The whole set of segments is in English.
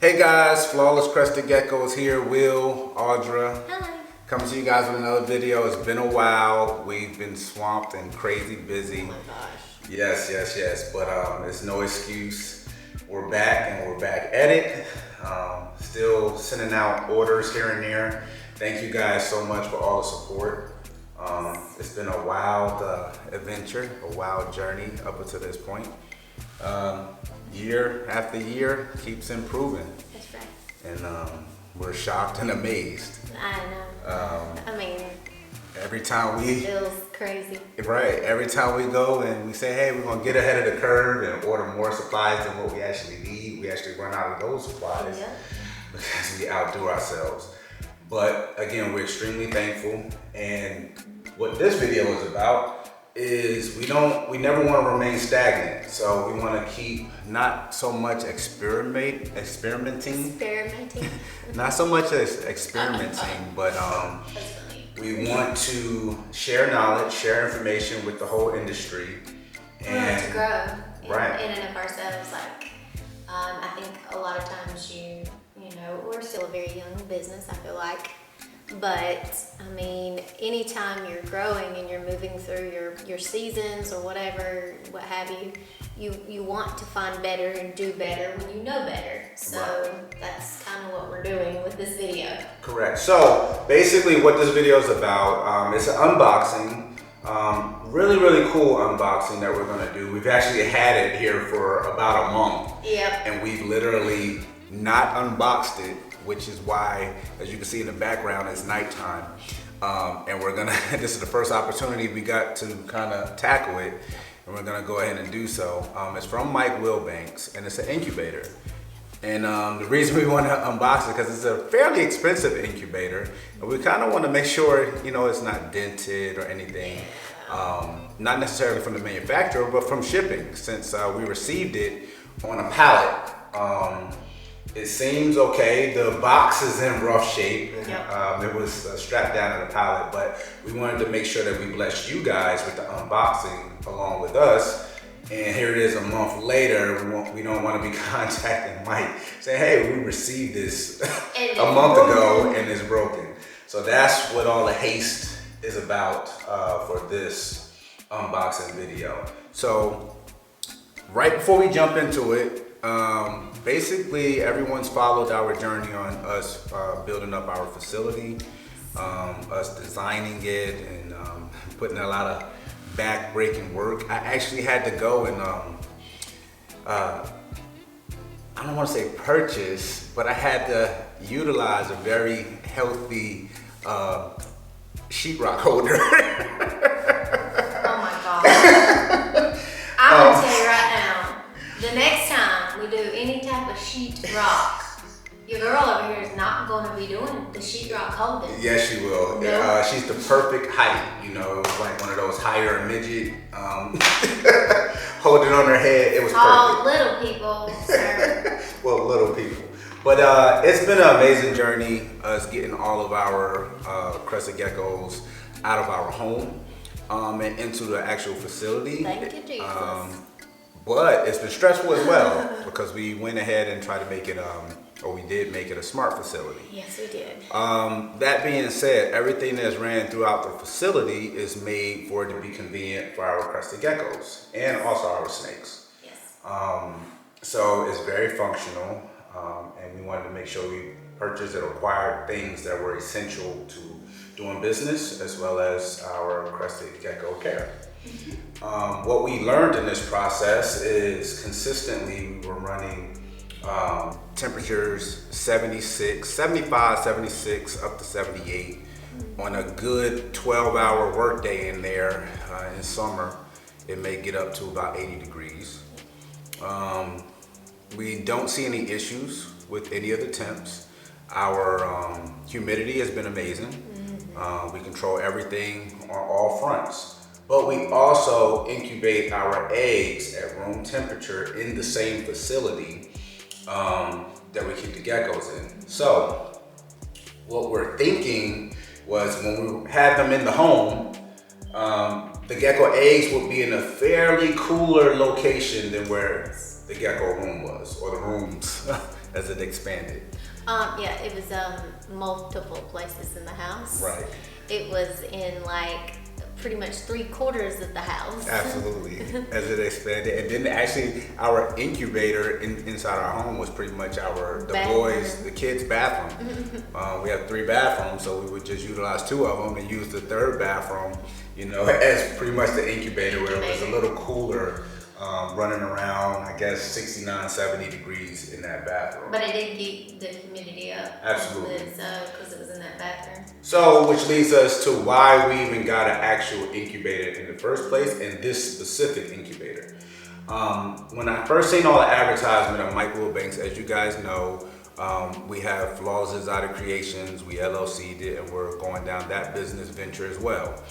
Hey guys, Flawless Crested Geckos here. Will, Audra, Hi. coming to you guys with another video. It's been a while. We've been swamped and crazy busy. Oh my gosh. Yes. But it's no excuse. We're back and we're back at it. Still sending out orders here and there. Thank you guys so much for all the support. It's been a wild adventure, a wild journey up until this point. Year after year keeps improving. That's right. And we're shocked and amazed. I know. Every time we Feels crazy. every time we go and we say, hey, we're gonna get ahead of the curve and order more supplies than what we actually need, we actually run out of those supplies because we outdo ourselves. But again, we're extremely thankful. And what this video is about is we never want to remain stagnant. So we want to keep not so much experimenting, not so much as experimenting, but we want to share knowledge, share information with the whole industry, and to grow right. in and of ourselves. I think a lot of times you know, we're still a very young business, I feel like. But anytime you're growing and you're moving through your seasons or whatever, what have you, you want to find better and do better when you know better. So that's kind of what we're doing with this video. Correct. So basically what this video is about, it's an unboxing, really cool unboxing that we're gonna do. We've actually had it here for about a month. Yep. And we've literally not unboxed it, which is why, as you can see in the background, it's nighttime. And we're gonna, this is the first opportunity we got to kind of tackle it, and we're gonna go ahead and do so. It's from Wilbanks, and it's an incubator. And the reason we want to unbox it, because it's a fairly expensive incubator, and we kind of want to make sure, it's not dented or anything. Not necessarily from the manufacturer, but from shipping, since we received it on a pallet. It seems okay. The box is in rough shape. Yep. It was strapped down in a pallet, but we wanted to make sure that we blessed you guys with the unboxing along with us. And here it is a month later. We don't want to be contacting Mike saying, hey, we received this a month ago and it's broken. So that's what all the haste is about for this unboxing video. So right before we jump into it, basically everyone's followed our journey on us building up our facility, us designing it, and putting a lot of back-breaking work. I actually had to go and I don't want to say purchase, but I had to utilize a very healthy sheetrock holder. Oh my gosh. I'm gonna tell you right now, the next time we do any type of sheetrock, your girl over here is not going to be doing the sheetrock holding. Yes, she will. No. She's the perfect height. It was like one of those higher midget holding on her head. It was All perfect. little people, sir. Well, little people. But it's been an amazing journey, us getting all of our Crested Geckos out of our home and into the actual facility. Thank you, Jesus. But it's been stressful as well because we went ahead and tried to make it, or we did make it a smart facility. Yes, we did. That being said, everything that's ran throughout the facility is made for it to be convenient for our Crested Geckos and also our snakes. Yes. So it's very functional, and we wanted to make sure we purchased and acquired things that were essential to doing business as well as our Crested Gecko care. What we learned in this process is consistently we were running temperatures 75, 76, up to 78 on a good 12-hour work day in there. In summer, it may get up to about 80 degrees. We don't see any issues with any of the temps. Our humidity has been amazing. We control everything on all fronts. But we also incubate our eggs at room temperature in the same facility that we keep the geckos in. So what we're thinking was when we had them in the home, the gecko eggs would be in a fairly cooler location than where the gecko room was, or the rooms as it expanded? Yeah, it was multiple places in the house. Right. It was in like pretty much 3/4 of the house. Absolutely, as it expanded. And then actually our incubator inside our home was pretty much the kids' bathroom. We have 3 bathrooms, so we would just utilize 2 of them and use the 3rd bathroom, as pretty much the incubator, where it was a little cooler, running around, I guess, 69, 70 degrees in that bathroom. But it did keep the humidity up. Absolutely. Because it was in that bathroom. So, which leads us to why we even got an actual incubator in the first place, and this specific incubator. When I first seen all the advertisement of Mike Wilbanks, as you guys know, we have Flawless Exotic Creations, we LLC'd it, and we're going down that business venture as well.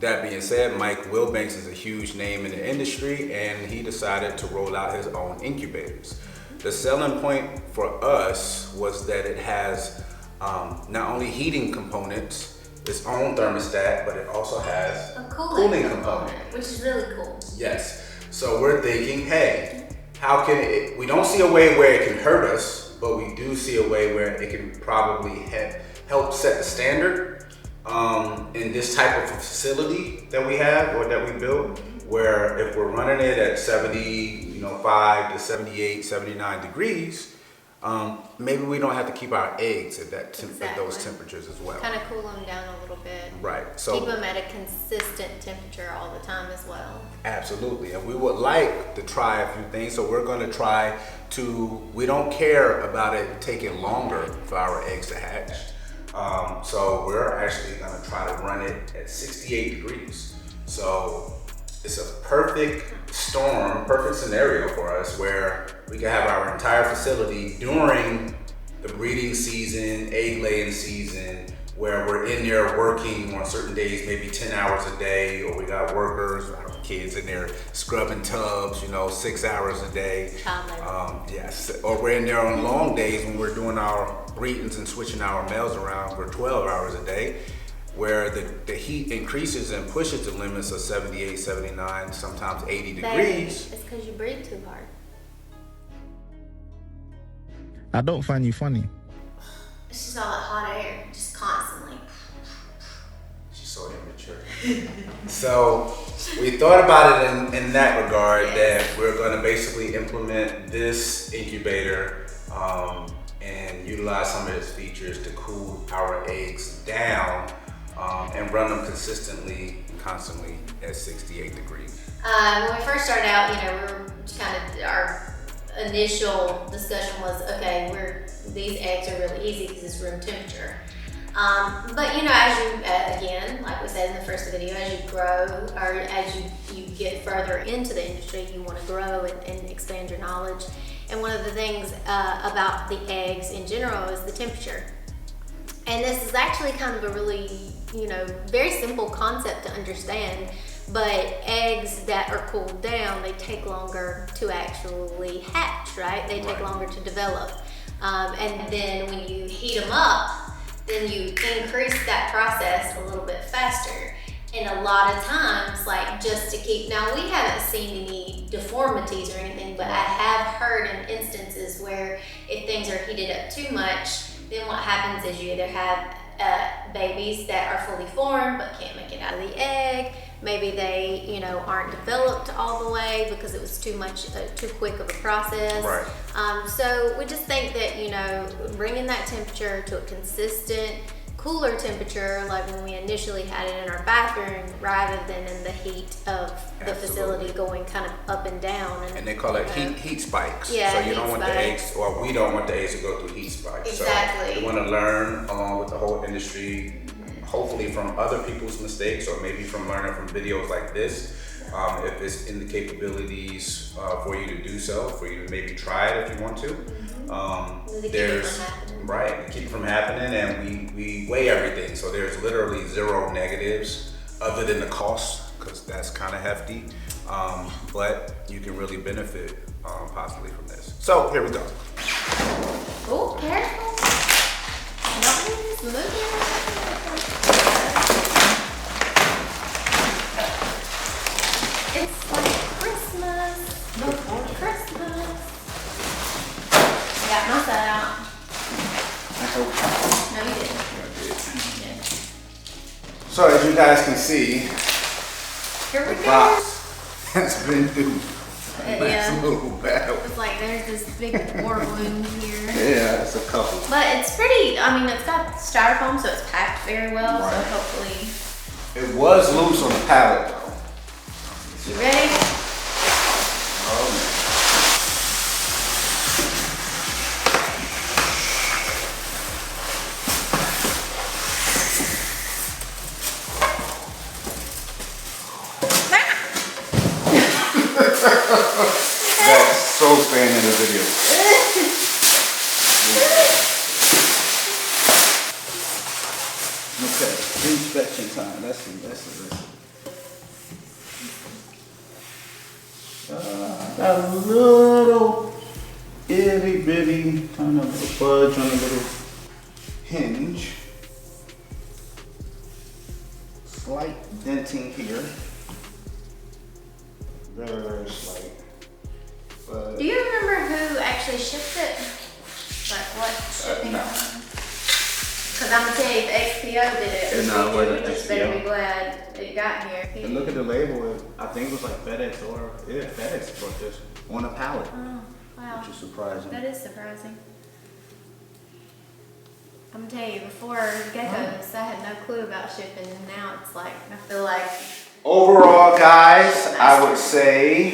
That being said, Mike Wilbanks is a huge name in the industry, and he decided to roll out his own incubators. The selling point for us was that it has not only heating components, its own thermostat, but it also has a cooling component, which is really cool. Yes. So we're thinking, hey, how can we don't see a way where it can hurt us, but we do see a way where it can probably help set the standard in this type of facility that we have or that we build, where if we're running it at 75 to 78, 79 degrees, maybe we don't have to keep our eggs at at those temperatures as well. Kind of cool them down a little bit. Right. So keep them at a consistent temperature all the time as well. Absolutely. And we would like to try a few things. So we're going to try we don't care about it taking longer for our eggs to hatch. So we're actually going to try to run it at 68 degrees. So it's a perfect scenario for us where we can have our entire facility during the breeding season, egg laying season, where we're in there working on certain days, maybe 10 hours a day, or we got workers, our kids in there scrubbing tubs, 6 hours a day. Yes, or we're in there on long days when we're doing our breedings and switching our males around for 12 hours a day, where the heat increases and pushes the limits of 78, 79, sometimes 80 degrees. It's because you breathe too hard. I don't find you funny. It's just all that hot air, just constantly. She's so immature. So we thought about it in that regard, that we're going to basically implement this incubator and utilize some of its features to cool our eggs down and run them consistently and constantly at 68 degrees. When we first started out, we were our initial discussion was, okay, these eggs are really easy because it's room temperature. But as you, again, like we said in the first video, as you grow or as you get further into the industry, you want to grow and expand your knowledge. And one of the things about the eggs in general is the temperature. And this is actually kind of a really, very simple concept to understand. But eggs that are cooled down, they take longer to actually hatch, right? They take longer to develop. And then when you heat them up, then you increase that process a little bit faster. And a lot of times, just to keep, now we haven't seen any deformities or anything, but I have heard in instances where if things are heated up too much, then what happens is you either have babies that are fully formed but can't make it out of the egg. Maybe they, aren't developed all the way because it was too quick of a process. Right. So we just think that, bringing that temperature to a consistent, cooler temperature, like when we initially had it in our bathroom, rather than in the heat of the facility going kind of up and down. And they call it heat spikes. Yeah, so you don't want the eggs, or we don't want the eggs to go through heat spikes. Exactly. So we want to learn along with the whole industry, hopefully from other people's mistakes, or maybe from learning from videos like this. If it's in the capabilities for you to do so, for you to maybe try it if you want to. Keep it from happening, and we weigh everything. So there's literally 0 negatives other than the cost, because that's kind of hefty. But you can really benefit possibly from this. So here we go. Oh, careful. Nobody's moving. It's like Christmas before Christmas. So as you guys can see, Here we the go. box has been through a nice little battle. It's like there's this big war wound here. Yeah, it's a couple. But it's pretty, I mean, it's got styrofoam, so it's packed very well, Right. so hopefully. It was loose on the pallet though. You ready? Oh, that's so staying in the video. Okay, inspection time. Let's see. Got a little itty bitty kind of little fudge on the little hinge. Slight denting here. Very slight. But Do you remember who actually shipped it? Like what shipping? no. Because I'm gonna tell you, if XPO did it, No, it wasn't we just better XPO. be glad it got here. And look at the label. I think it was like FedEx or FedEx brought this on a pallet, Oh, wow. which is surprising. That is surprising. I'm gonna tell you, before Geckos, I had no clue about shipping, and now it's like, I feel like Overall, guys, I would say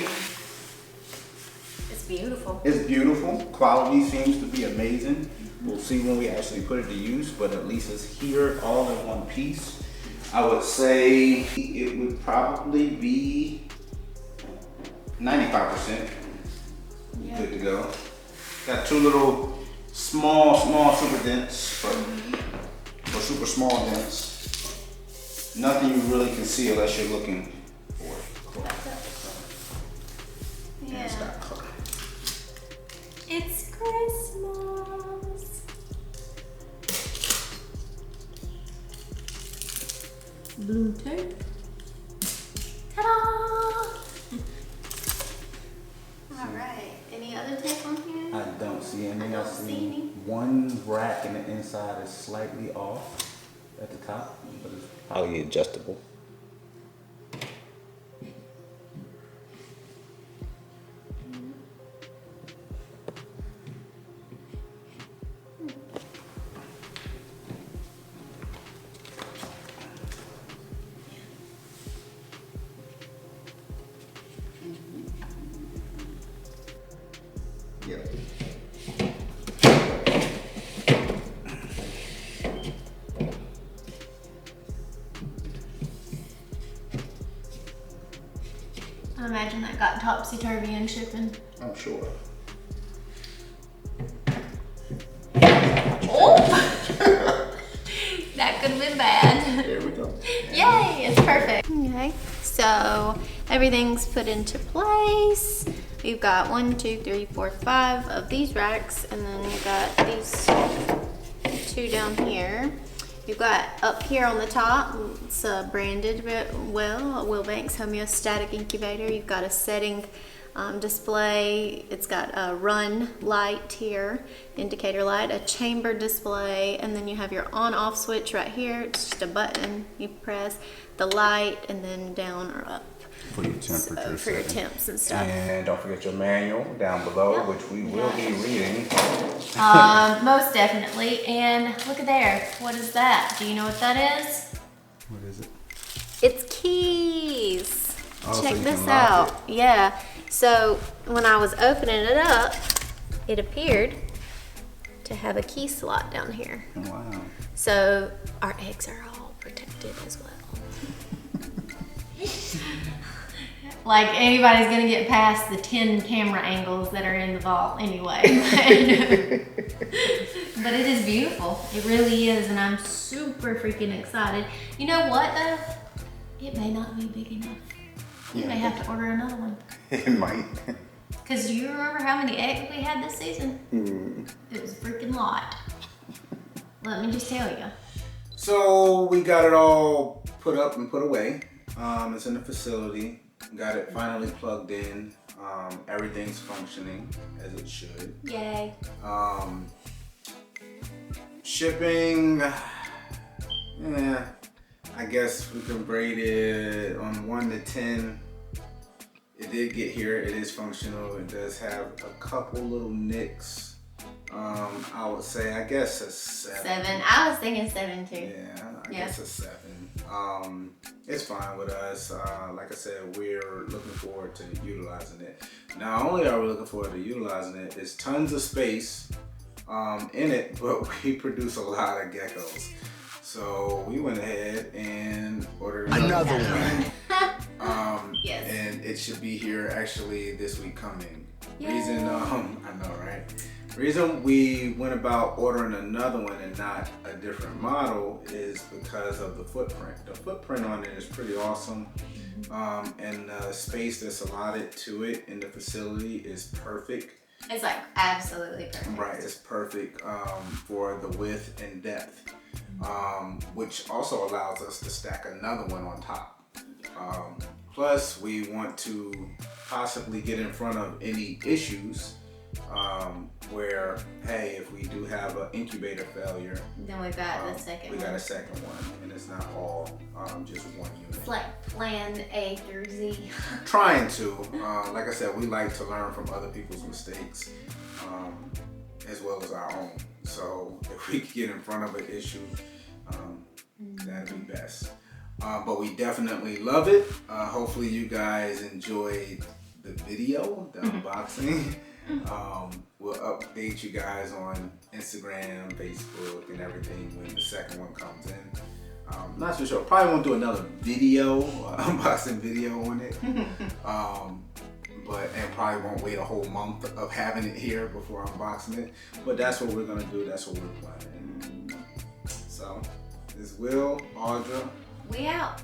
it's beautiful. It's beautiful. Quality seems to be amazing. We'll see when we actually put it to use, but at least it's here all in one piece. I would say it would probably be 95% Yeah. good to go. Got two little small super dents, or super small dents. Nothing you really can see unless you're looking for it. Yeah. It's got color. It's Christmas. Blue tape. Ta-da! All right. Any other tape on here? I don't see any. I don't see any. One rack in the inside is slightly off at the top, but it's highly adjustable. Yep. I imagine that got topsy-turvy in shipping. I'm sure. Oh! That could have been bad. There we go. Yay, it's perfect. Okay, so everything's put into place. We've got 1, 2, 3, 4, 5 of these racks, and then we've got these 2 down here. You've got up here on the top, it's branded well, a Wilbanks homeostatic incubator. You've got a setting display. It's got a run light here, indicator light, a chamber display, and then you have your on-off switch right here. It's just a button you press, the light, and then down or up. For your temperature For your setting. temps and stuff. And don't forget your manual down below, Yep. which we will be reading. Most definitely. And look at there. What is that? Do you know what that is? What is it? It's keys. Oh, so Check you this can lock out. it. Yeah. So when I was opening it up, it appeared to have a key slot down here. Wow. So our eggs are all protected as well. Like anybody's gonna get past the 10 camera angles that are in the vault anyway. But it is beautiful. It really is, and I'm super freaking excited. You know what though? It may not be big enough. You may have to order another one. It might. Cause do you remember how many eggs we had this season? It was a freaking lot. Let me just tell you. So we got it all put up and put away. It's in the facility. Got it finally plugged in. Everything's functioning as it should. Yay. Shipping, yeah, I guess we can rate it on 1 to 10. It did get here. It is functional. It does have a couple little nicks. I would say, I guess a 7. 7. I was thinking 7 too. Yeah, I guess a 7. It's fine with us. Like I said, we're looking forward to utilizing it. Not only are we looking forward to utilizing it, there's tons of space in it, but we produce a lot of geckos. So we went ahead and ordered another one. Yes. And it should be here actually this week coming. Yay. Reason, I know, right? Reason we went about ordering another one and not a different model is because of the footprint. The footprint on it is pretty awesome. And the space that's allotted to it in the facility is perfect. It's like absolutely perfect. Right, it's perfect for the width and depth, which also allows us to stack another one on top. Plus, we want to possibly get in front of any issues where, hey, if we do have an incubator failure, Then we got the second we one. got a second one, and it's not all just one unit. It's like plan A through Z. Trying to, like I said, we like to learn from other people's mistakes as well as our own. So if we can get in front of an issue, that'd be best. But we definitely love it. Hopefully you guys enjoyed the video, the unboxing. We'll update you guys on Instagram, Facebook, and everything when the second one comes in. Not so sure. Probably won't do another video, unboxing video on it. And probably won't wait a whole month of having it here before unboxing it. But that's what we're gonna do. That's what we're planning. So, this is Will, Audra. We out.